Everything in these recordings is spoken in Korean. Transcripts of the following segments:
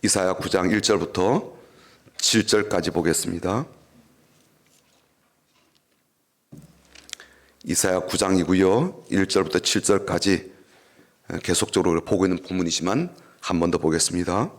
이사야 9장 1절부터 7절까지 보겠습니다. 이사야 9장이고요. 1절부터 7절까지 계속적으로 보고 있는 본문이지만 한 번 더 보겠습니다.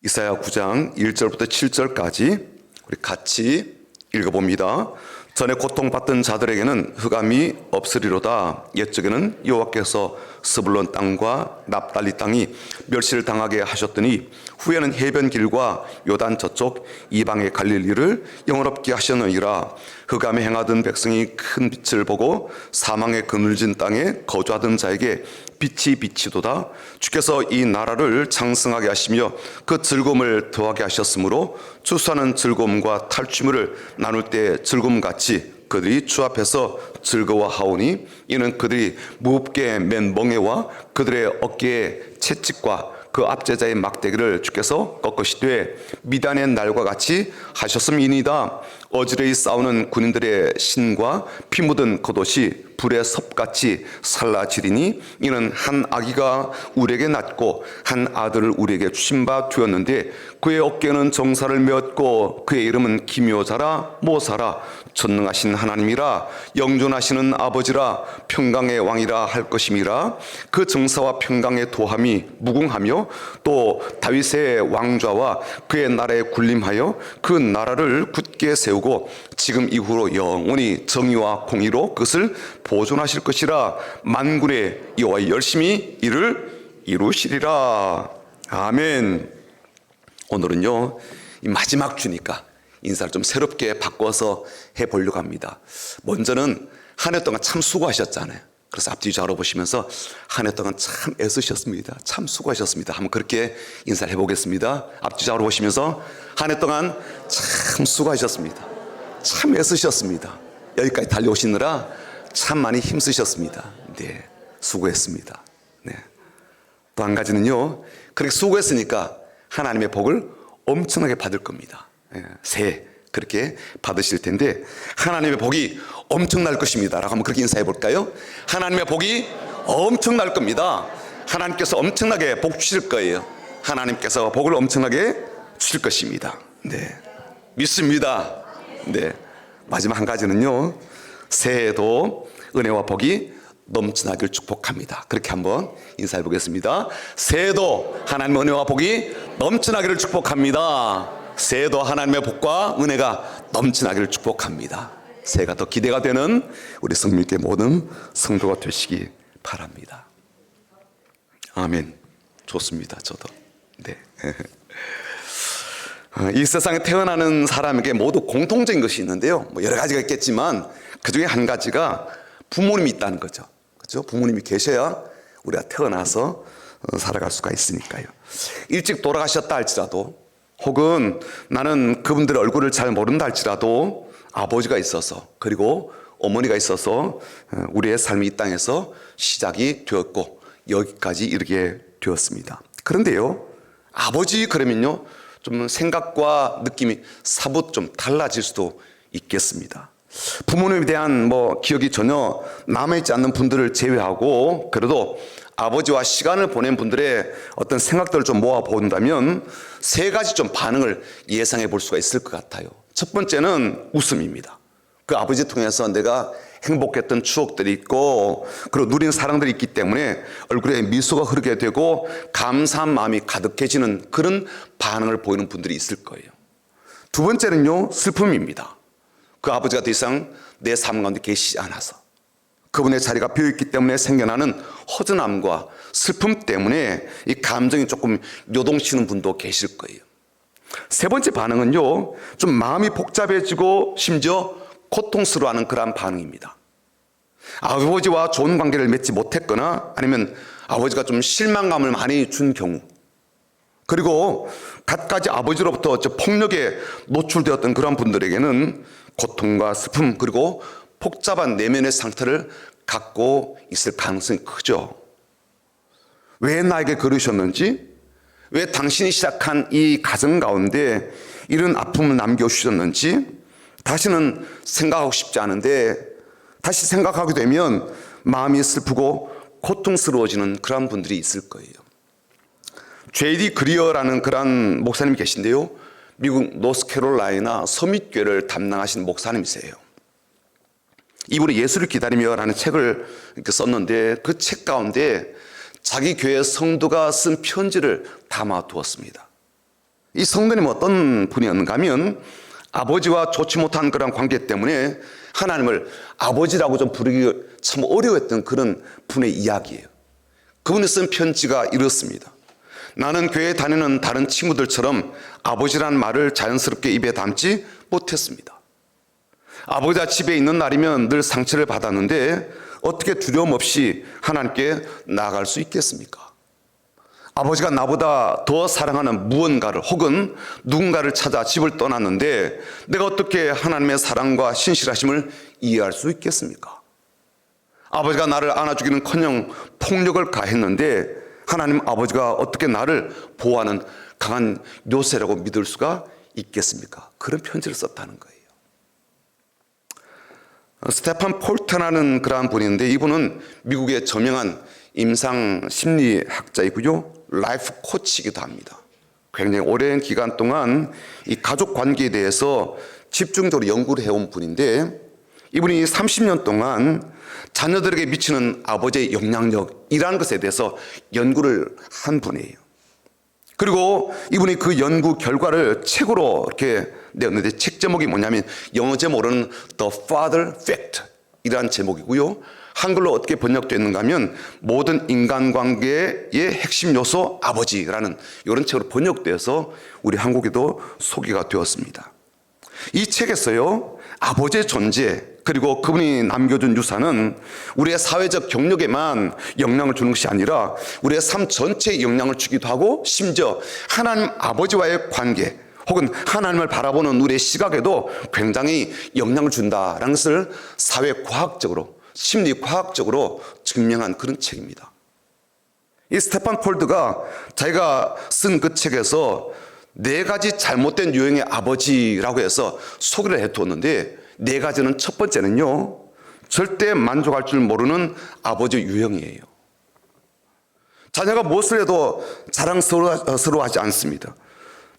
이사야 9장 1절부터 7절까지 우리 같이 읽어봅니다. 전에 고통받던 자들에게는 흑암이 없으리로다. 옛적에는 여호와께서 스불론 땅과 납달리 땅이 멸시를 당하게 하셨더니 후에는 해변길과 요단 저쪽 이방의 갈릴리를 영원롭게 하셨느니라. 흑암에 행하던 백성이 큰 빛을 보고 사망의 그늘진 땅에 거주하던 자에게 빛이 비치도다. 주께서 이 나라를 장성하게 하시며 그 즐거움을 더하게 하셨으므로 추수하는 즐거움과 탈취물을 나눌 때 즐거움같이 그들이 주 앞에서 즐거워하오니 이는 그들이 무겁게 맨 멍에와 그들의 어깨에 채찍과 그 압제자의 막대기를 주께서 꺾으시되 미단의 날과 같이 하셨음이니이다. 어지러이 싸우는 군인들의 신과 피 묻은 겉옷이 불의 섭같이 살라지리니 이는 한 아기가 우리에게 낳고 한 아들을 우리에게 주신 바 되었는데 그의 어깨는 정사를 메었고 그의 이름은 기묘자라 모사라 전능하신 하나님이라 영존하시는 아버지라 평강의 왕이라 할 것임이라. 그 정사와 평강의 도함이 무궁하며 또 다윗의 왕좌와 그의 나라에 군림하여 그 나라를 굳게 세우고 지금 이후로 영원히 정의와 공의로 그것을 보존하실 것이라. 만군의 여호와 열심히 이를 이루시리라. 아멘. 오늘은요 이 마지막 주니까 인사를 좀 새롭게 바꿔서 해보려고 합니다. 먼저는 한 해 동안 참 수고하셨잖아요. 그래서 앞뒤 좌우로 보시면서 한 해 동안 참 애쓰셨습니다. 참 수고하셨습니다. 한번 그렇게 인사를 해보겠습니다. 앞뒤 좌우로 보시면서 한 해 동안 참 수고하셨습니다. 참 애쓰셨습니다. 여기까지 달려오시느라 참 많이 힘쓰셨습니다. 네, 수고했습니다. 네. 또 한 가지는요, 그렇게 수고했으니까 하나님의 복을 엄청나게 받을 겁니다. 네, 새해 그렇게 받으실 텐데 하나님의 복이 엄청날 것입니다 라고 한번 그렇게 인사해 볼까요? 하나님의 복이 엄청날 겁니다. 하나님께서 엄청나게 복 주실 거예요. 하나님께서 복을 엄청나게 주실 것입니다. 네, 믿습니다. 네, 마지막 한 가지는요, 새해에도 은혜와 복이 넘쳐나길 축복합니다. 그렇게 한번 인사해 보겠습니다. 새해도 하나님의 은혜와 복이 넘쳐나기를 축복합니다. 새해도 하나님의 복과 은혜가 넘쳐나기를 축복합니다. 새해가 더 기대가 되는 우리 성민교회 모든 성도가 되시기 바랍니다. 아멘. 좋습니다. 저도. 네. 이 세상에 태어나는 사람에게 모두 공통적인 것이 있는데요. 뭐 여러 가지가 있겠지만 그 중에 한 가지가 부모님이 있다는 거죠. 그렇죠? 부모님이 계셔야 우리가 태어나서 살아갈 수가 있으니까요. 일찍 돌아가셨다 할지라도 혹은 나는 그분들의 얼굴을 잘 모른다 할지라도 아버지가 있어서 그리고 어머니가 있어서 우리의 삶이 이 땅에서 시작이 되었고 여기까지 이르게 되었습니다. 그런데요, 아버지 그러면요 좀 생각과 느낌이 사뭇 좀 달라질 수도 있겠습니다. 부모님에 대한 기억이 전혀 남아있지 않는 분들을 제외하고 그래도 아버지와 시간을 보낸 분들의 어떤 생각들을 좀 모아본다면 세 가지 좀 반응을 예상해 볼 수가 있을 것 같아요. 첫 번째는 웃음입니다. 그 아버지 통해서 내가 행복했던 추억들이 있고 그리고 누린 사랑들이 있기 때문에 얼굴에 미소가 흐르게 되고 감사한 마음이 가득해지는 그런 반응을 보이는 분들이 있을 거예요. 두 번째는요, 슬픔입니다. 그 아버지가 더 이상 내 삶 가운데 계시지 않아서 그분의 자리가 비어있기 때문에 생겨나는 허전함과 슬픔 때문에 이 감정이 조금 요동치는 분도 계실 거예요. 세 번째 반응은요, 좀 마음이 복잡해지고 심지어 고통스러워하는 그러한 반응입니다. 아버지와 좋은 관계를 맺지 못했거나 아니면 아버지가 좀 실망감을 많이 준 경우, 그리고 갖가지 아버지로부터 폭력에 노출되었던 그런 분들에게는 고통과 슬픔 그리고 복잡한 내면의 상태를 갖고 있을 가능성이 크죠. 왜 나에게 그러셨는지, 왜 당신이 시작한 이 가정 가운데 이런 아픔을 남겨주셨는지, 다시는 생각하고 싶지 않은데 다시 생각하게 되면 마음이 슬프고 고통스러워지는 그런 분들이 있을 거예요. J.D. 그리어라는 그런 목사님이 계신데요. 미국 노스캐롤라이나 서밋교회를 담당하신 목사님이세요. 이분이 예수를 기다리며라는 책을 이렇게 썼는데 그 책 가운데 자기 교회 성도가 쓴 편지를 담아두었습니다. 이 성도님은 어떤 분이었는가 하면 아버지와 좋지 못한 그런 관계 때문에 하나님을 아버지라고 좀 부르기 참 어려웠던 그런 분의 이야기예요. 그분이 쓴 편지가 이렇습니다. 나는 교회에 다니는 다른 친구들처럼 아버지란 말을 자연스럽게 입에 담지 못했습니다. 아버지가 집에 있는 날이면 늘 상처를 받았는데 어떻게 두려움 없이 하나님께 나아갈 수 있겠습니까? 아버지가 나보다 더 사랑하는 무언가를 혹은 누군가를 찾아 집을 떠났는데 내가 어떻게 하나님의 사랑과 신실하심을 이해할 수 있겠습니까? 아버지가 나를 안아주기는커녕 폭력을 가했는데 하나님 아버지가 어떻게 나를 보호하는 강한 요새라고 믿을 수가 있겠습니까? 그런 편지를 썼다는 거예요. 스테판 폴트라는 그러한 분인데 이분은 미국의 저명한 임상 심리학자이고요. 라이프 코치이기도 합니다. 굉장히 오랜 기간 동안 이 가족 관계에 대해서 집중적으로 연구를 해온 분인데 이분이 30년 동안 자녀들에게 미치는 아버지의 영향력이라는 것에 대해서 연구를 한 분이에요. 그리고 이분이 그 연구 결과를 책으로 이렇게 내었는데 책 제목이 뭐냐면 영어 제목으로는 The Father Fact 이라는 제목이고요. 한글로 어떻게 번역됐는가 하면 모든 인간관계의 핵심 요소 아버지라는 이런 책으로 번역되어서 우리 한국에도 소개가 되었습니다. 이 책에서요. 아버지의 존재 그리고 그분이 남겨준 유산은 우리의 사회적 경력에만 영향을 주는 것이 아니라 우리의 삶 전체에 영향을 주기도 하고 심지어 하나님 아버지와의 관계 혹은 하나님을 바라보는 우리의 시각에도 굉장히 영향을 준다라는 것을 사회과학적으로 심리과학적으로 증명한 그런 책입니다. 이 스테판 폴드가 자기가 쓴 그 책에서 4가지 잘못된 유형의 아버지라고 해서 소개를 해두었는데 4가지는 첫 번째는요. 절대 만족할 줄 모르는 아버지 유형이에요. 자녀가 무엇을 해도 자랑스러워하지 않습니다.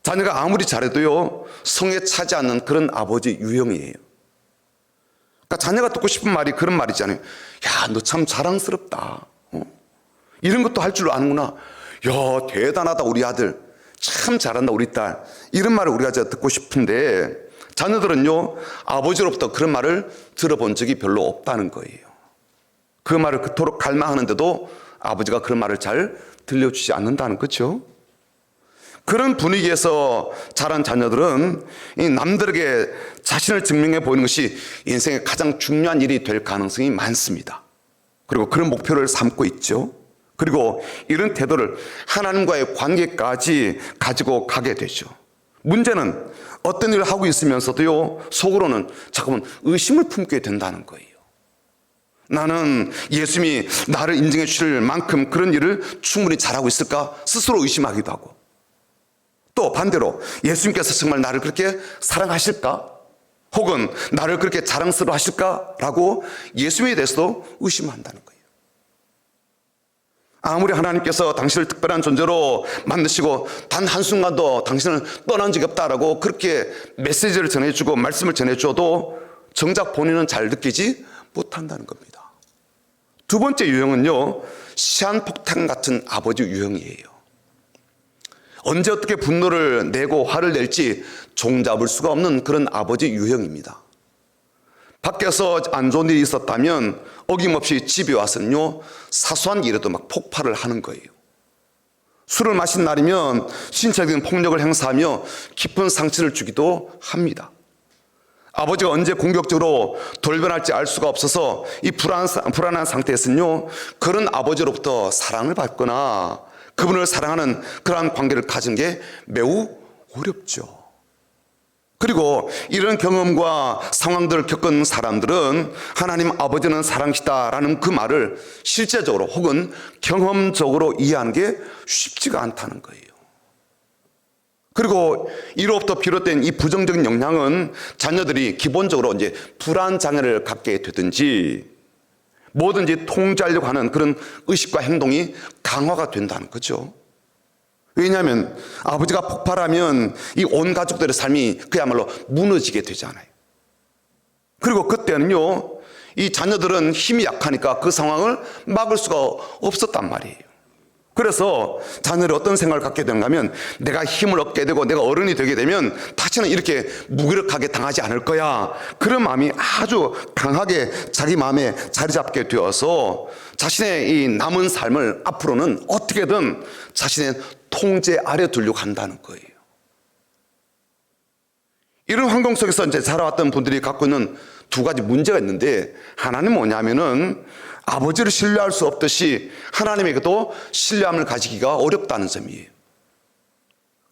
자녀가 아무리 잘해도요. 성에 차지 않는 그런 아버지 유형이에요. 그러니까 자녀가 듣고 싶은 말이 그런 말이잖아요. 야, 너 참 자랑스럽다. 이런 것도 할 줄 아는구나. 야, 대단하다 우리 아들. 참 잘한다 우리 딸. 이런 말을 우리가 듣고 싶은데 자녀들은요. 아버지로부터 그런 말을 들어본 적이 별로 없다는 거예요. 그 말을 그토록 갈망하는데도 아버지가 그런 말을 잘 들려주지 않는다는 거죠. 그런 분위기에서 자란 자녀들은 이 남들에게 자신을 증명해 보이는 것이 인생의 가장 중요한 일이 될 가능성이 많습니다. 그리고 그런 목표를 삼고 있죠. 그리고 이런 태도를 하나님과의 관계까지 가지고 가게 되죠. 문제는 어떤 일을 하고 있으면서도요, 속으로는 자꾸만 의심을 품게 된다는 거예요. 나는 예수님이 나를 인정해 주실 만큼 그런 일을 충분히 잘하고 있을까? 스스로 의심하기도 하고. 또 반대로 예수님께서 정말 나를 그렇게 사랑하실까? 혹은 나를 그렇게 자랑스러워 하실까? 라고 예수님에 대해서도 의심한다는 거예요. 아무리 하나님께서 당신을 특별한 존재로 만드시고 단 한순간도 당신을 떠난 적이 없다라고 그렇게 메시지를 전해주고 말씀을 전해줘도 정작 본인은 잘 느끼지 못한다는 겁니다. 두 번째 유형은요, 시한폭탄 같은 아버지 유형이에요. 언제 어떻게 분노를 내고 화를 낼지 종잡을 수가 없는 그런 아버지 유형입니다. 밖에서 안 좋은 일이 있었다면 어김없이 집에 와서는요, 사소한 일에도 막 폭발을 하는 거예요. 술을 마신 날이면 신체적인 폭력을 행사하며 깊은 상처를 주기도 합니다. 아버지가 언제 공격적으로 돌변할지 알 수가 없어서 이 불안한 상태에서는요, 그런 아버지로부터 사랑을 받거나 그분을 사랑하는 그러한 관계를 가진 게 매우 어렵죠. 그리고 이런 경험과 상황들을 겪은 사람들은 하나님 아버지는 사랑이시다라는 그 말을 실제적으로 혹은 경험적으로 이해하는 게 쉽지가 않다는 거예요. 그리고 이로부터 비롯된 이 부정적인 영향은 자녀들이 기본적으로 이제 불안 장애를 갖게 되든지 뭐든지 통제하려고 하는 그런 의식과 행동이 강화가 된다는 거죠. 왜냐하면 아버지가 폭발하면 이 온 가족들의 삶이 그야말로 무너지게 되잖아요. 그리고 그때는요, 이 자녀들은 힘이 약하니까 그 상황을 막을 수가 없었단 말이에요. 그래서 자녀들이 어떤 생각을 갖게 되는가 하면 내가 힘을 얻게 되고 내가 어른이 되게 되면 다시는 이렇게 무기력하게 당하지 않을 거야. 그런 마음이 아주 강하게 자기 마음에 자리 잡게 되어서 자신의 이 남은 삶을 앞으로는 어떻게든 자신의 통제 아래 두려고 한다는 거예요. 이런 환경 속에서 이제 자라왔던 분들이 갖고 있는 두 가지 문제가 있는데, 하나는 뭐냐면은 아버지를 신뢰할 수 없듯이 하나님에게도 신뢰함을 가지기가 어렵다는 점이에요.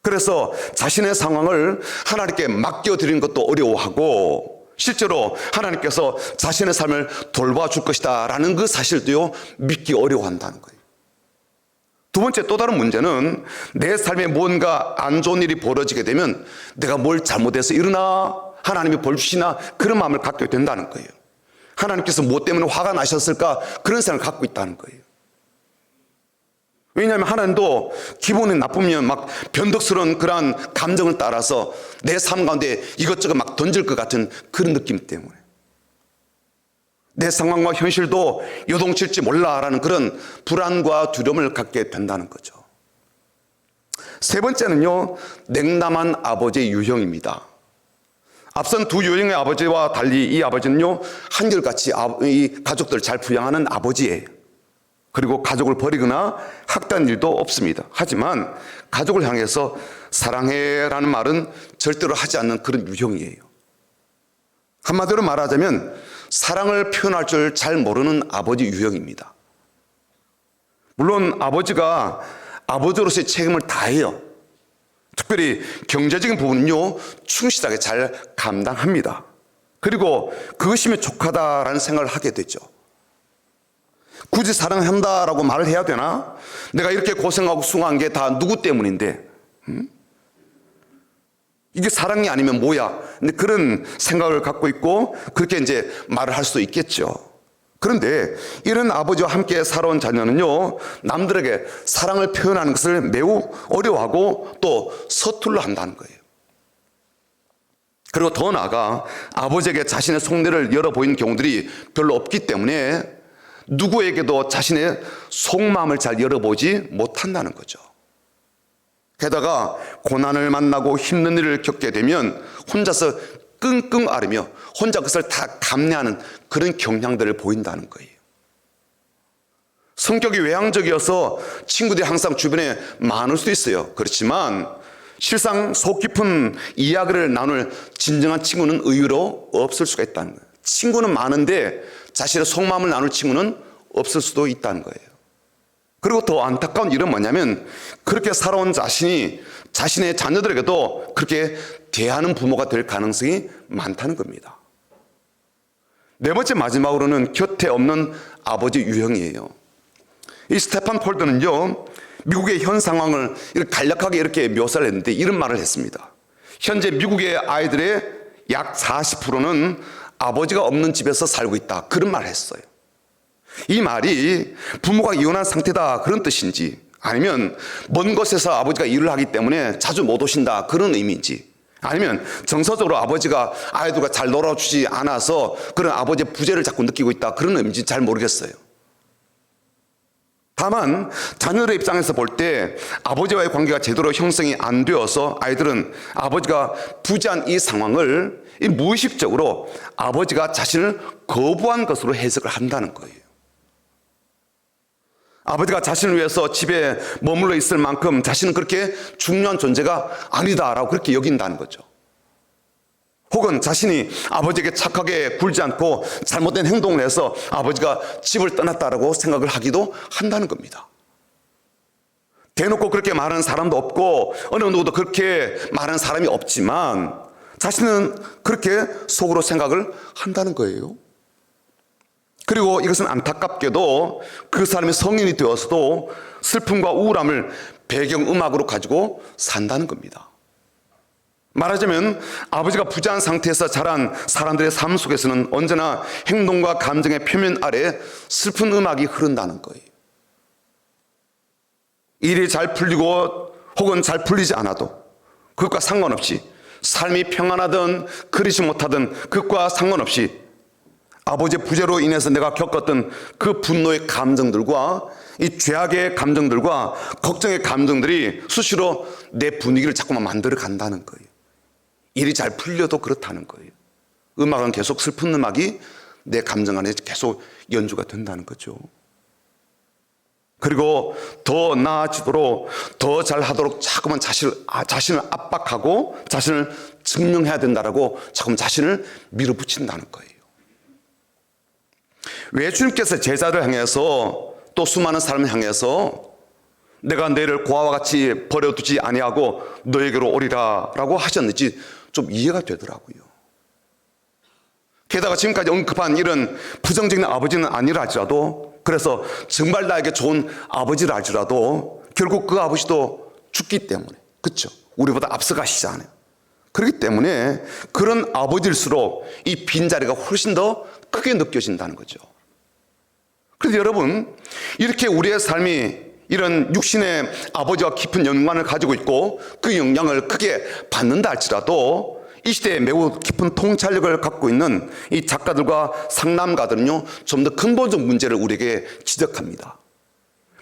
그래서 자신의 상황을 하나님께 맡겨드리는 것도 어려워하고, 실제로 하나님께서 자신의 삶을 돌봐줄 것이다 라는 그 사실도요, 믿기 어려워한다는 거예요. 두 번째 또 다른 문제는 내 삶에 뭔가 안 좋은 일이 벌어지게 되면 내가 뭘 잘못해서 이러나, 하나님이 벌 주시나, 그런 마음을 갖게 된다는 거예요. 하나님께서 뭐 때문에 화가 나셨을까, 그런 생각을 갖고 있다는 거예요. 왜냐하면 하나님도 기분이 나쁘면 막 변덕스러운 그러한 감정을 따라서 내 삶 가운데 이것저것 막 던질 것 같은 그런 느낌 때문에 내 상황과 현실도 요동칠지 몰라라는 그런 불안과 두려움을 갖게 된다는 거죠. 세 번째는요, 냉담한 아버지의 유형입니다. 앞선 두 유형의 아버지와 달리 이 아버지는요, 한결같이 이 가족들을 잘 부양하는 아버지예요. 그리고 가족을 버리거나 학대한 일도 없습니다. 하지만 가족을 향해서 사랑해라는 말은 절대로 하지 않는 그런 유형이에요. 한마디로 말하자면 사랑을 표현할 줄 잘 모르는 아버지 유형입니다. 물론 아버지가 아버지로서의 책임을 다해요. 특별히 경제적인 부분은요, 충실하게 잘 감당합니다. 그리고 그것이면 족하다라는 생각을 하게 되죠. 굳이 사랑한다라고 말을 해야 되나? 내가 이렇게 고생하고 수고한 게 다 누구 때문인데? 이게 사랑이 아니면 뭐야? 근데 그런 생각을 갖고 있고 그렇게 이제 말을 할 수도 있겠죠. 그런데 이런 아버지와 함께 살아온 자녀는요, 남들에게 사랑을 표현하는 것을 매우 어려워하고 또 서툴러 한다는 거예요. 그리고 더 나아가 아버지에게 자신의 속내를 열어 보이는 경우들이 별로 없기 때문에 누구에게도 자신의 속마음을 잘 열어보지 못한다는 거죠. 게다가 고난을 만나고 힘든 일을 겪게 되면 혼자서 끙끙 앓으며 혼자 그것을 다 감내하는 그런 경향들을 보인다는 거예요. 성격이 외향적이어서 친구들이 항상 주변에 많을 수도 있어요. 그렇지만 실상 속 깊은 이야기를 나눌 진정한 친구는 의외로 없을 수가 있다는 거예요. 친구는 많은데 자신의 속마음을 나눌 친구는 없을 수도 있다는 거예요. 그리고 더 안타까운 일은 뭐냐면 그렇게 살아온 자신이 자신의 자녀들에게도 그렇게 대하는 부모가 될 가능성이 많다는 겁니다. 네 번째 마지막으로는 곁에 없는 아버지 유형이에요. 이 스테판 폴더는요, 미국의 현 상황을 간략하게 이렇게 묘사를 했는데 이런 말을 했습니다. 현재 미국의 아이들의 약 40%는 아버지가 없는 집에서 살고 있다, 그런 말을 했어요. 이 말이 부모가 이혼한 상태다 그런 뜻인지, 아니면 먼 곳에서 아버지가 일을 하기 때문에 자주 못 오신다 그런 의미인지, 아니면 정서적으로 아버지가 아이들과 잘 놀아주지 않아서 그런 아버지의 부재를 자꾸 느끼고 있다 그런 의미인지 잘 모르겠어요. 다만 자녀들의 입장에서 볼 때 아버지와의 관계가 제대로 형성이 안 되어서 아이들은 아버지가 부재한 이 상황을 무의식적으로 아버지가 자신을 거부한 것으로 해석을 한다는 거예요. 아버지가 자신을 위해서 집에 머물러 있을 만큼 자신은 그렇게 중요한 존재가 아니다라고 그렇게 여긴다는 거죠. 혹은 자신이 아버지에게 착하게 굴지 않고 잘못된 행동을 해서 아버지가 집을 떠났다라고 생각을 하기도 한다는 겁니다. 대놓고 그렇게 말하는 사람도 없고 어느 누구도 그렇게 말하는 사람이 없지만 자신은 그렇게 속으로 생각을 한다는 거예요. 그리고 이것은 안타깝게도 그 사람이 성인이 되어서도 슬픔과 우울함을 배경음악으로 가지고 산다는 겁니다. 말하자면 아버지가 부자한 상태에서 자란 사람들의 삶 속에서는 언제나 행동과 감정의 표면 아래 슬픈 음악이 흐른다는 거예요. 일이 잘 풀리고 혹은 잘 풀리지 않아도 그것과 상관없이, 삶이 평안하든 그리지 못하든 그것과 상관없이 아버지의 부재로 인해서 내가 겪었던 그 분노의 감정들과 이 죄악의 감정들과 걱정의 감정들이 수시로 내 분위기를 자꾸만 만들어 간다는 거예요. 일이 잘 풀려도 그렇다는 거예요. 음악은 계속 슬픈 음악이 내 감정 안에 계속 연주가 된다는 거죠. 그리고 더 나아지도록, 더 잘하도록 자꾸만 자신을 압박하고 자신을 증명해야 된다라고 자꾸만 자신을 밀어붙인다는 거예요. 왜 주님께서 제자를 향해서 또 수많은 사람을 향해서 내가 너희를 고아와 같이 버려두지 아니하고 너에게로 오리라 라고 하셨는지 좀 이해가 되더라고요. 게다가 지금까지 언급한 이런 부정적인 아버지는 아니라 할지라도, 그래서 정말 나에게 좋은 아버지라 할지라도 결국 그 아버지도 죽기 때문에, 그렇죠? 우리보다 앞서가시잖아요. 그렇기 때문에 그런 아버지일수록 이 빈자리가 훨씬 더 크게 느껴진다는 거죠. 그래서 여러분, 이렇게 우리의 삶이 이런 육신의 아버지와 깊은 연관을 가지고 있고 그 영향을 크게 받는다 할지라도 이 시대에 매우 깊은 통찰력을 갖고 있는 이 작가들과 상담가들은요, 좀 더 근본적 문제를 우리에게 지적합니다.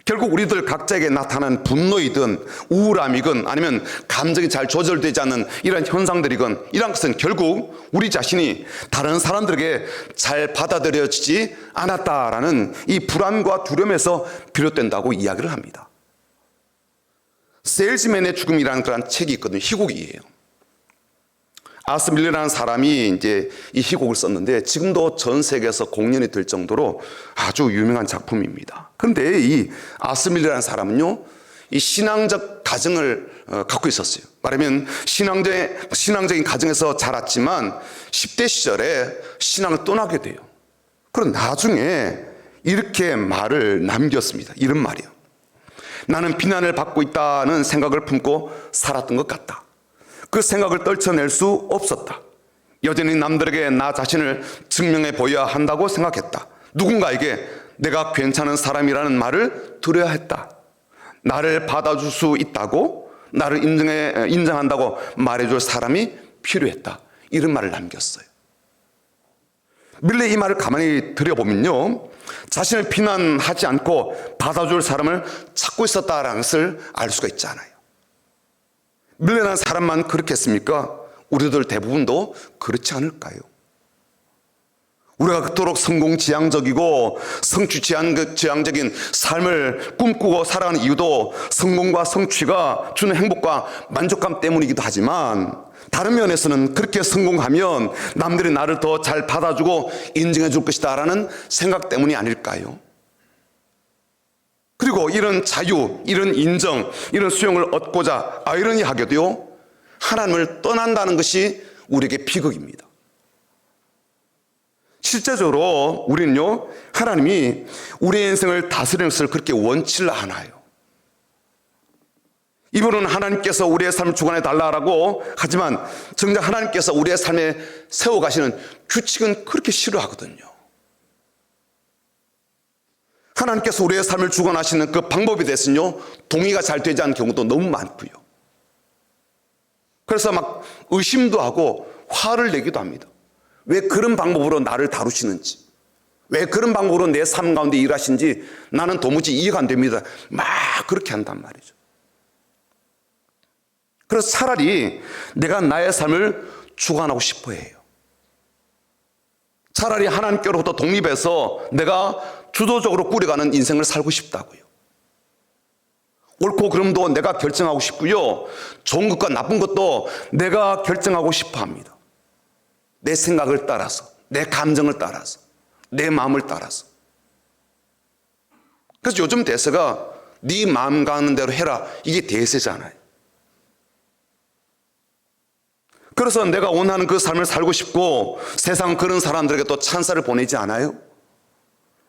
결국 우리들 각자에게 나타나는 분노이든 우울함이건 아니면 감정이 잘 조절되지 않는 이런 현상들이건, 이런 것은 결국 우리 자신이 다른 사람들에게 잘 받아들여지지 않았다라는 이 불안과 두려움에서 비롯된다고 이야기를 합니다. 세일즈맨의 죽음이라는 그런 책이 있거든요. 희곡이에요. 아스 밀러라는 사람이 이제 이 희곡을 썼는데 지금도 전 세계에서 공연이 될 정도로 아주 유명한 작품입니다. 그런데 이 아스 밀러라는 사람은요, 이 신앙적 가정을 갖고 있었어요. 말하면 신앙적인 가정에서 자랐지만 10대 시절에 신앙을 떠나게 돼요. 그럼 나중에 이렇게 말을 남겼습니다. 이런 말이에요. 나는 비난을 받고 있다는 생각을 품고 살았던 것 같다. 그 생각을 떨쳐낼 수 없었다. 여전히 남들에게 나 자신을 증명해 보여야 한다고 생각했다. 누군가에게 내가 괜찮은 사람이라는 말을 들어야 했다. 나를 받아줄 수 있다고, 나를 인정한다고 말해줄 사람이 필요했다. 이런 말을 남겼어요. 밀레의 이 말을 가만히 들여보면요, 자신을 비난하지 않고 받아줄 사람을 찾고 있었다는 것을 알 수가 있잖아요. 밀레라는 사람만 그렇게 했습니까? 우리들 대부분도 그렇지 않을까요? 우리가 그토록 성공지향적이고 성취지향적인 삶을 꿈꾸고 살아가는 이유도 성공과 성취가 주는 행복과 만족감 때문이기도 하지만, 다른 면에서는 그렇게 성공하면 남들이 나를 더 잘 받아주고 인정해 줄 것이다 라는 생각 때문이 아닐까요? 그리고 이런 자유, 이런 인정, 이런 수용을 얻고자 아이러니하게도요, 하나님을 떠난다는 것이 우리에게 비극입니다. 실제적으로 우리는요, 하나님이 우리의 인생을 다스리는 것을 그렇게 원치를 않아요. 이분은 하나님께서 우리의 삶을 주관해 달라고 하지만 정작 하나님께서 우리의 삶에 세워가시는 규칙은 그렇게 싫어하거든요. 하나님께서 우리의 삶을 주관하시는 그 방법에 대해서는요, 동의가 잘 되지 않는 경우도 너무 많고요. 그래서 막 의심도 하고 화를 내기도 합니다. 왜 그런 방법으로 나를 다루시는지, 왜 그런 방법으로 내 삶 가운데 일하시는지 나는 도무지 이해가 안 됩니다. 막 그렇게 한단 말이죠. 그래서 차라리 내가 나의 삶을 주관하고 싶어 해요. 차라리 하나님께로부터 독립해서 내가 주도적으로 꾸려가는 인생을 살고 싶다고요. 옳고 그름도 내가 결정하고 싶고요, 좋은 것과 나쁜 것도 내가 결정하고 싶어 합니다. 내 생각을 따라서, 내 감정을 따라서, 내 마음을 따라서. 그래서 요즘 대세가 네 마음 가는 대로 해라, 이게 대세잖아요. 그래서 내가 원하는 그 삶을 살고 싶고 세상 그런 사람들에게 또 찬사를 보내지 않아요?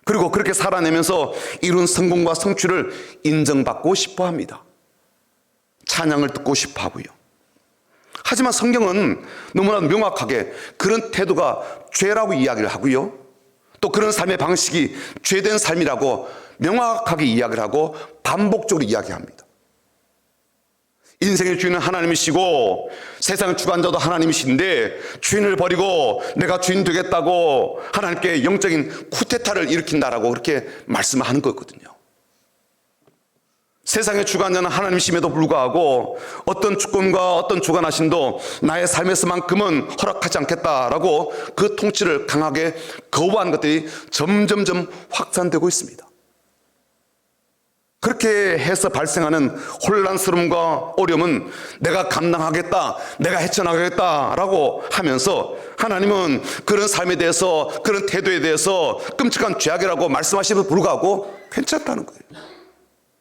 그리고 그렇게 살아내면서 이룬 성공과 성취를 인정받고 싶어 합니다. 찬양을 듣고 싶어 하고요. 하지만 성경은 너무나 명확하게 그런 태도가 죄라고 이야기를 하고요. 또 그런 삶의 방식이 죄된 삶이라고 명확하게 이야기를 하고 반복적으로 이야기합니다. 인생의 주인은 하나님이시고 세상의 주관자도 하나님이신데 주인을 버리고 내가 주인 되겠다고 하나님께 영적인 쿠데타를 일으킨다라고 그렇게 말씀하는 거거든요. 세상의 주관자는 하나님이심에도 불구하고 어떤 주권과 어떤 주관하심도 나의 삶에서만큼은 허락하지 않겠다라고 그 통치를 강하게 거부하는 것들이 점점점 확산되고 있습니다. 그렇게 해서 발생하는 혼란스러움과 어려움은 내가 감당하겠다, 내가 헤쳐나가겠다라고 하면서 하나님은 그런 삶에 대해서, 그런 태도에 대해서 끔찍한 죄악이라고 말씀하시면서 불구하고 괜찮다는 거예요.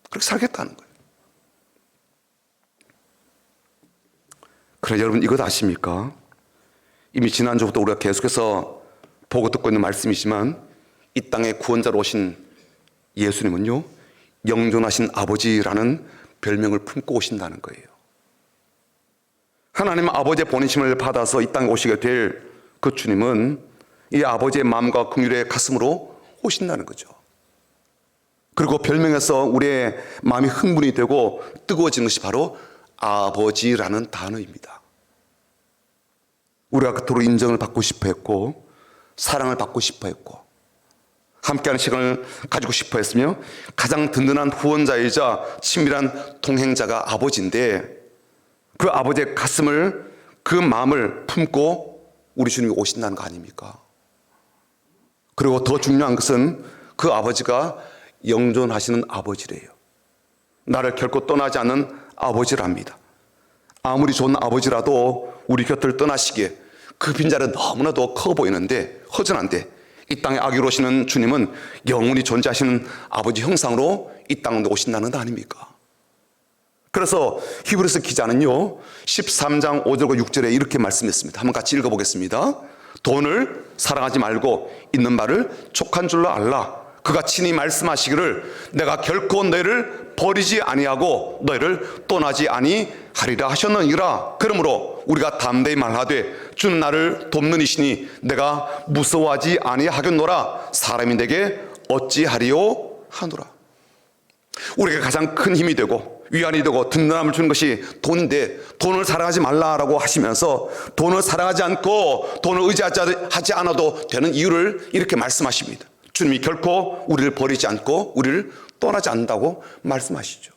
그렇게 살겠다는 거예요. 그래, 여러분 이것 아십니까? 이미 지난주부터 우리가 계속해서 보고 듣고 있는 말씀이지만 이 땅에 구원자로 오신 예수님은요, 영존하신 아버지라는 별명을 품고 오신다는 거예요. 하나님 아버지의 보내심을 받아서 이 땅에 오시게 될 그 주님은 이 아버지의 마음과 긍휼의 가슴으로 오신다는 거죠. 그리고 별명에서 우리의 마음이 흥분이 되고 뜨거워지는 것이 바로 아버지라는 단어입니다. 우리가 그토록 인정을 받고 싶어 했고 사랑을 받고 싶어 했고 함께하는 시간을 가지고 싶어 했으며 가장 든든한 후원자이자 친밀한 동행자가 아버지인데 그 아버지의 가슴을, 그 마음을 품고 우리 주님이 오신다는 거 아닙니까? 그리고 더 중요한 것은 그 아버지가 영존하시는 아버지래요. 나를 결코 떠나지 않는 아버지랍니다. 아무리 좋은 아버지라도 우리 곁을 떠나시기에 그 빈자리는 너무나도 커 보이는데, 허전한데 이 땅에 악으로 오시는 주님은 영원히 존재하시는 아버지 형상으로 이 땅에 오신다는 거 아닙니까? 그래서 히브리서 기자는요 13장 5절과 6절에 이렇게 말씀했습니다. 한번 같이 읽어보겠습니다. 돈을 사랑하지 말고 있는 말을 족한 줄로 알라. 그가 친히 말씀하시기를 내가 결코 너희를 버리지 아니하고 너희를 떠나지 아니하리라 하셨느니라. 그러므로 우리가 담대히 말하되 주는 나를 돕는 이시니 내가 무서워하지 아니하겠노라. 사람이 내게 어찌하리요 하노라. 우리에게 가장 큰 힘이 되고 위안이 되고 든든함을 주는 것이 돈인데 돈을 사랑하지 말라라고 하시면서 돈을 사랑하지 않고 돈을 의지하지 않아도 되는 이유를 이렇게 말씀하십니다. 주님이 결코 우리를 버리지 않고 우리를 떠나지 않는다고 말씀하시죠.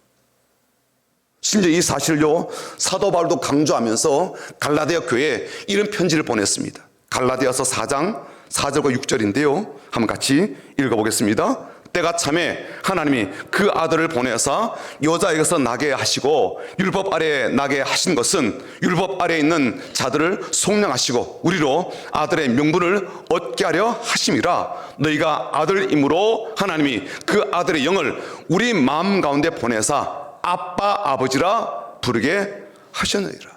심지어 이 사실을요 사도 바울도 강조하면서 갈라디아 교회에 이런 편지를 보냈습니다. 갈라디아서 4장 4절과 6절인데요 한번 같이 읽어보겠습니다. 때가 참에 하나님이 그 아들을 보내사 여자에게서 나게 하시고 율법 아래에 나게 하신 것은 율법 아래에 있는 자들을 속량하시고 우리로 아들의 명분을 얻게 하려 하심이라. 너희가 아들이므로 하나님이 그 아들의 영을 우리 마음 가운데 보내사 아빠 아버지라 부르게 하셨느니라.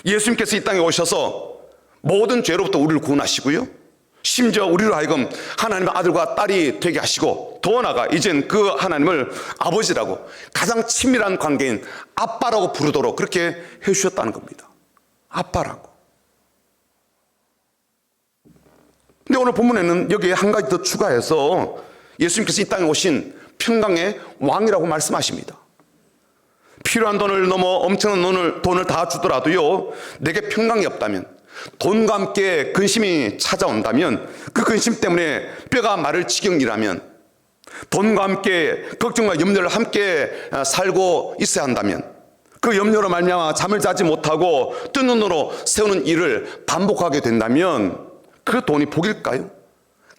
예수님께서 이 땅에 오셔서 모든 죄로부터 우리를 구원하시고요 심지어 우리로 하여금 하나님의 아들과 딸이 되게 하시고 더 나아가 이젠 그 하나님을 아버지라고 가장 친밀한 관계인 아빠라고 부르도록 그렇게 해주셨다는 겁니다. 아빠라고. 근데 오늘 본문에는 여기에 한 가지 더 추가해서 예수님께서 이 땅에 오신 평강의 왕이라고 말씀하십니다. 필요한 돈을 넘어 엄청난 돈을 다 주더라도요 내게 평강이 없다면, 돈과 함께 근심이 찾아온다면, 그 근심 때문에 뼈가 마를 지경이라면, 돈과 함께 걱정과 염려를 함께 살고 있어야 한다면, 그 염려로 말미암아 잠을 자지 못하고 뜬 눈으로 세우는 일을 반복하게 된다면 그 돈이 복일까요?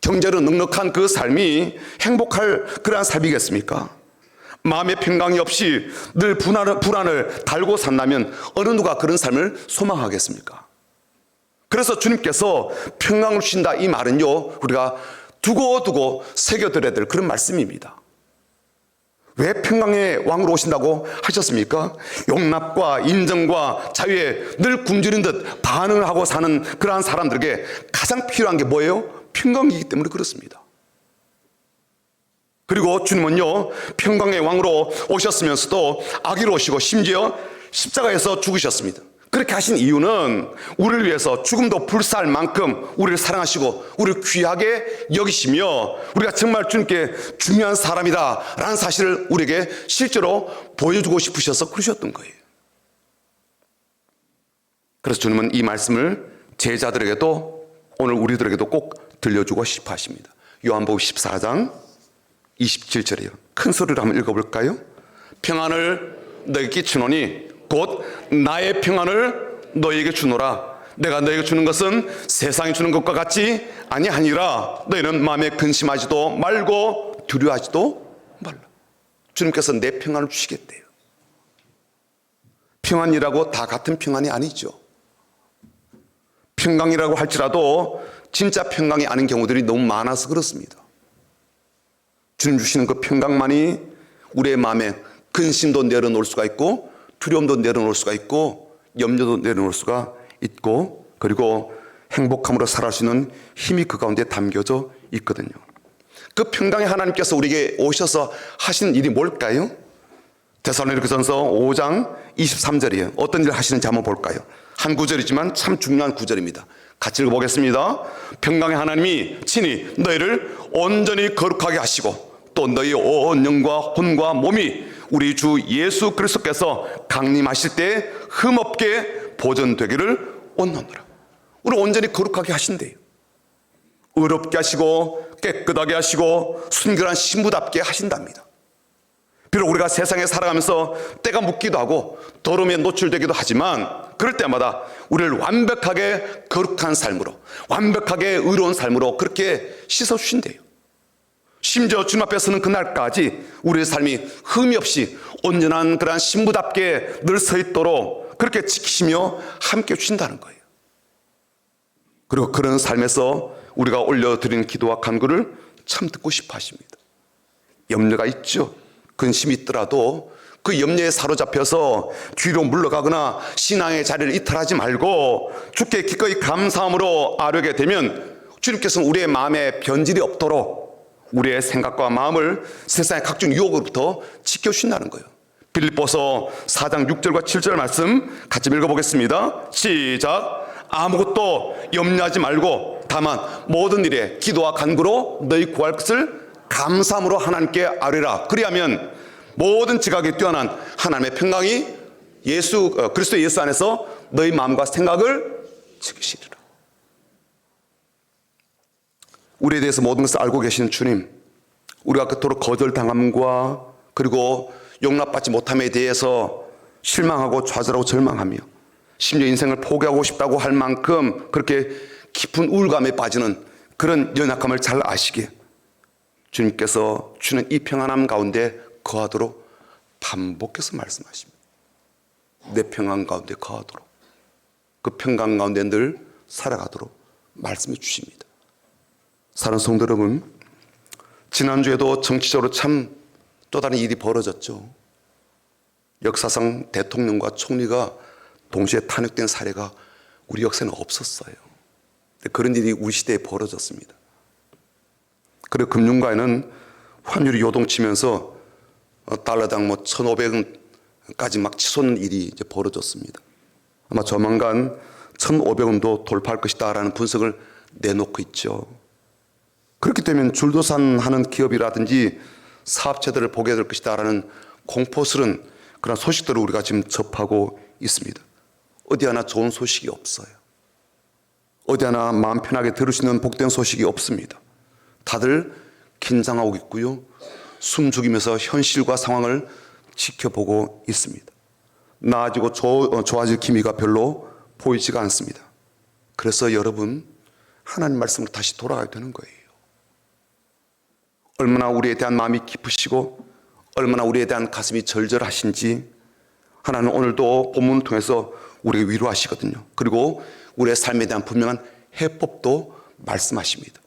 경제로 넉넉한 그 삶이 행복할 그러한 삶이겠습니까? 마음의 평강이 없이 늘 불안을 달고 산다면 어느 누가 그런 삶을 소망하겠습니까? 그래서 주님께서 평강을 주신다 이 말은요 우리가 두고두고 새겨들어야 될 그런 말씀입니다. 왜 평강의 왕으로 오신다고 하셨습니까? 용납과 인정과 자유에 늘 굶주린 듯 반응을 하고 사는 그러한 사람들에게 가장 필요한 게 뭐예요? 평강이기 때문에 그렇습니다. 그리고 주님은요 평강의 왕으로 오셨으면서도 악의로 오시고 심지어 십자가에서 죽으셨습니다. 그렇게 하신 이유는 우리를 위해서 죽음도 불사할 만큼 우리를 사랑하시고 우리를 귀하게 여기시며 우리가 정말 주님께 중요한 사람이다 라는 사실을 우리에게 실제로 보여주고 싶으셔서 그러셨던 거예요. 그래서 주님은 이 말씀을 제자들에게도 오늘 우리들에게도 꼭 들려주고 싶어 하십니다. 요한복음 14장 27절이에요. 큰 소리로 한번 읽어볼까요? 평안을 너에게 끼치노니 곧 나의 평안을 너에게 주노라. 내가 너에게 주는 것은 세상이 주는 것과 같지 아니하니라. 너희는 마음에 근심하지도 말고 두려워하지도 말라. 주님께서 내 평안을 주시겠대요. 평안이라고 다 같은 평안이 아니죠. 평강이라고 할지라도 진짜 평강이 아닌 경우들이 너무 많아서 그렇습니다. 주님 주시는 그 평강만이 우리의 마음에 근심도 내려놓을 수가 있고 두려움도 내려놓을 수가 있고 염려도 내려놓을 수가 있고 그리고 행복함으로 살아갈 수 있는 힘이 그 가운데 담겨져 있거든요. 그 평강의 하나님께서 우리에게 오셔서 하시는 일이 뭘까요? 데살로니가전서 5장 23절이에요. 어떤 일을 하시는지 한번 볼까요? 한 구절이지만 참 중요한 구절입니다. 같이 읽어보겠습니다. 평강의 하나님이 친히 너희를 온전히 거룩하게 하시고 또 너희 온 영과 혼과 몸이 우리 주 예수 그리스도께서 강림하실 때 흠없게 보존되기를 원하노라. 우리 온전히 거룩하게 하신대요. 의롭게 하시고 깨끗하게 하시고 순결한 신부답게 하신답니다. 비록 우리가 세상에 살아가면서 때가 묻기도 하고 더러움에 노출되기도 하지만 그럴 때마다 우리를 완벽하게 거룩한 삶으로 완벽하게 의로운 삶으로 그렇게 씻어주신대요. 심지어 주님 앞에 서는 그날까지 우리의 삶이 흠이 없이 온전한 그러한 신부답게 늘 서 있도록 그렇게 지키시며 함께 주신다는 거예요. 그리고 그런 삶에서 우리가 올려드린 기도와 간구를 참 듣고 싶어 하십니다. 염려가 있죠. 근심이 있더라도 그 염려에 사로잡혀서 뒤로 물러가거나 신앙의 자리를 이탈하지 말고 주께 기꺼이 감사함으로 아뢰게 되면 주님께서는 우리의 마음에 변질이 없도록 우리의 생각과 마음을 세상의 각종 유혹으로부터 지켜주신다는 거예요. 빌립보서 4장 6절과 7절 말씀 같이 읽어보겠습니다. 시작. 아무것도 염려하지 말고 다만 모든 일에 기도와 간구로 너희 구할 것을 감사함으로 하나님께 아뢰라. 그리하면 모든 지각에 뛰어난 하나님의 평강이 그리스도 예수 안에서 너희 마음과 생각을 지키시리라. 우리에 대해서 모든 것을 알고 계시는 주님, 우리가 그토록 거절당함과 그리고 용납받지 못함에 대해서 실망하고 좌절하고 절망하며 심지어 인생을 포기하고 싶다고 할 만큼 그렇게 깊은 우울감에 빠지는 그런 연약함을 잘 아시기에 주님께서 주는 이 평안함 가운데 거하도록 반복해서 말씀하십니다. 내 평안 가운데 거하도록, 그 평강 가운데 늘 살아가도록 말씀해 주십니다. 사랑하는 성도 여러분, 지난주에도 정치적으로 참 또 다른 일이 벌어졌죠. 역사상 대통령과 총리가 동시에 탄핵된 사례가 우리 역사에는 없었어요. 그런 일이 우리 시대에 벌어졌습니다. 그리고 금융가에는 환율이 요동치면서 달러당 1,500원까지 막 치솟는 일이 이제 벌어졌습니다. 아마 조만간 1,500원도 돌파할 것이다라는 분석을 내놓고 있죠. 그렇기 때문에 줄도산하는 기업이라든지 사업체들을 보게 될 것이다라는 공포스러운 그런 소식들을 우리가 지금 접하고 있습니다. 어디 하나 좋은 소식이 없어요. 어디 하나 마음 편하게 들을 수 있는 복된 소식이 없습니다. 다들 긴장하고 있고요. 숨죽이면서 현실과 상황을 지켜보고 있습니다. 나아지고 좋아질 기미가 별로 보이지가 않습니다. 그래서 여러분, 하나님 말씀으로 다시 돌아가야 되는 거예요. 얼마나 우리에 대한 마음이 깊으시고 얼마나 우리에 대한 가슴이 절절하신지 하나님은 오늘도 본문을 통해서 우리에게 위로하시거든요. 그리고 우리의 삶에 대한 분명한 해법도 말씀하십니다.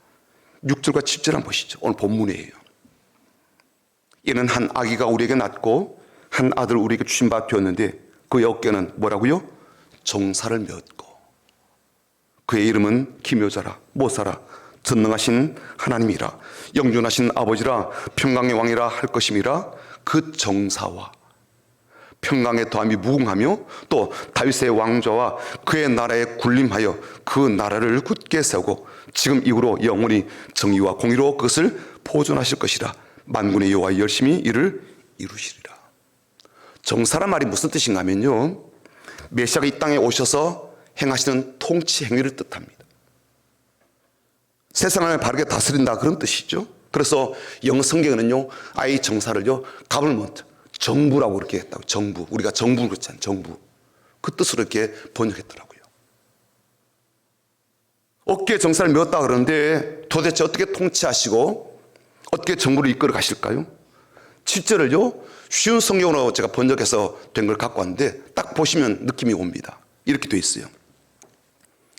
6절과 7절 한번 보시죠. 오늘 본문이에요. 이는 한 아기가 우리에게 낳고 한 아들 우리에게 주신 바 되었는데 그의 어깨는 뭐라고요? 정사를 메었고 그의 이름은 기묘자라 모사라 전능하신 하나님이라 영존하신 아버지라 평강의 왕이라 할 것임이라. 그 정사와 평강의 더함이 무궁하며 또 다윗의 왕좌와 그의 나라에 군림하여 그 나라를 굳게 세우고 지금 이후로 영원히 정의와 공의로 그것을 보존하실 것이라. 만군의 여호와 열심히 이를 이루시리라. 정사란 말이 무슨 뜻인가 하면요, 메시아가 이 땅에 오셔서 행하시는 통치 행위를 뜻합니다. 세상을 바르게 다스린다, 그런 뜻이죠. 그래서 영어 성경에는요, 아이 정사를요, 가버먼트, 정부라고 그렇게 했다고. 정부, 우리가 정부 그렇잖아요. 정부, 그 뜻으로 이렇게 번역했더라고요. 어깨에 정사를 메었다 그러는데 도대체 어떻게 통치하시고 어떻게 정부를 이끌어 가실까요? 7절을요, 쉬운 성경으로 제가 번역해서 된 걸 갖고 왔는데 딱 보시면 느낌이 옵니다. 이렇게 돼 있어요.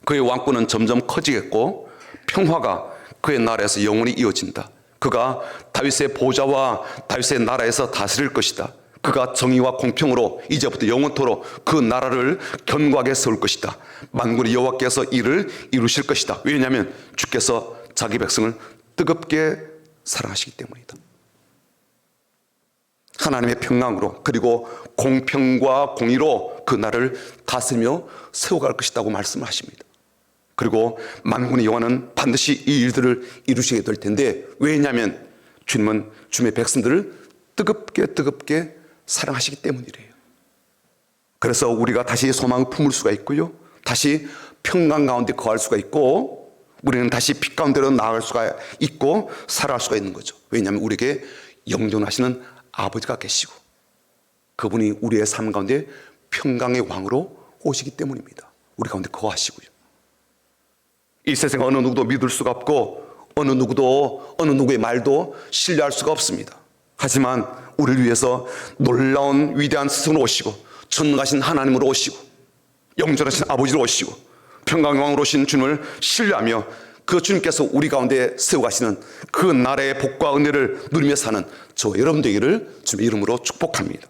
그의 왕권은 점점 커지겠고 평화가 그의 나라에서 영원히 이어진다. 그가 다윗의 보좌와 다윗의 나라에서 다스릴 것이다. 그가 정의와 공평으로 이제부터 영원토록 그 나라를 견고하게 세울 것이다. 만군의 여호와께서 이를 이루실 것이다. 왜냐하면 주께서 자기 백성을 뜨겁게 사랑하시기 때문이다. 하나님의 평강으로 그리고 공평과 공의로 그 나라를 다스리며 세워갈 것이라고 말씀을 하십니다. 그리고 만군의 여호와는 반드시 이 일들을 이루시게 될 텐데, 왜냐하면 주님은 주님의 백성들을 뜨겁게 사랑하시기 때문이래요. 그래서 우리가 다시 소망을 품을 수가 있고요, 다시 평강 가운데 거할 수가 있고, 우리는 다시 빛 가운데로 나아갈 수가 있고 살아갈 수가 있는 거죠. 왜냐하면 우리에게 영존하시는 아버지가 계시고 그분이 우리의 삶 가운데 평강의 왕으로 오시기 때문입니다. 우리 가운데 거하시고요. 이 세상 어느 누구도 믿을 수가 없고 어느 누구도 어느 누구의 말도 신뢰할 수가 없습니다. 하지만 우리를 위해서 놀라운 위대한 스승으로 오시고 전능하신 하나님으로 오시고 영존하신 아버지로 오시고 평강의 왕으로 오신 주님을 신뢰하며 그 주님께서 우리 가운데 세워가시는 그 나라의 복과 은혜를 누리며 사는 저 여러분 되기를 주님의 이름으로 축복합니다.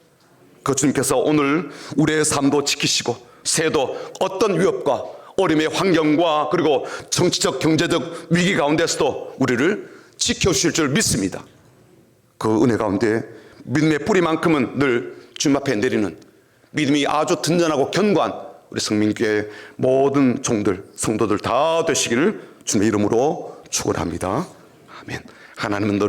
그 주님께서 오늘 우리의 삶도 지키시고 새해도 어떤 위협과 어려움의 환경과 그리고 정치적 경제적 위기 가운데서도 우리를 지켜주실 줄 믿습니다. 그 은혜 가운데 믿음의 뿌리만큼은 늘 주님 앞에 내리는 믿음이 아주 든든하고 견고한 우리 성민교회 모든 종들 성도들 다 되시기를 주님의 이름으로 축원합니다. 아멘. 하나님은 너를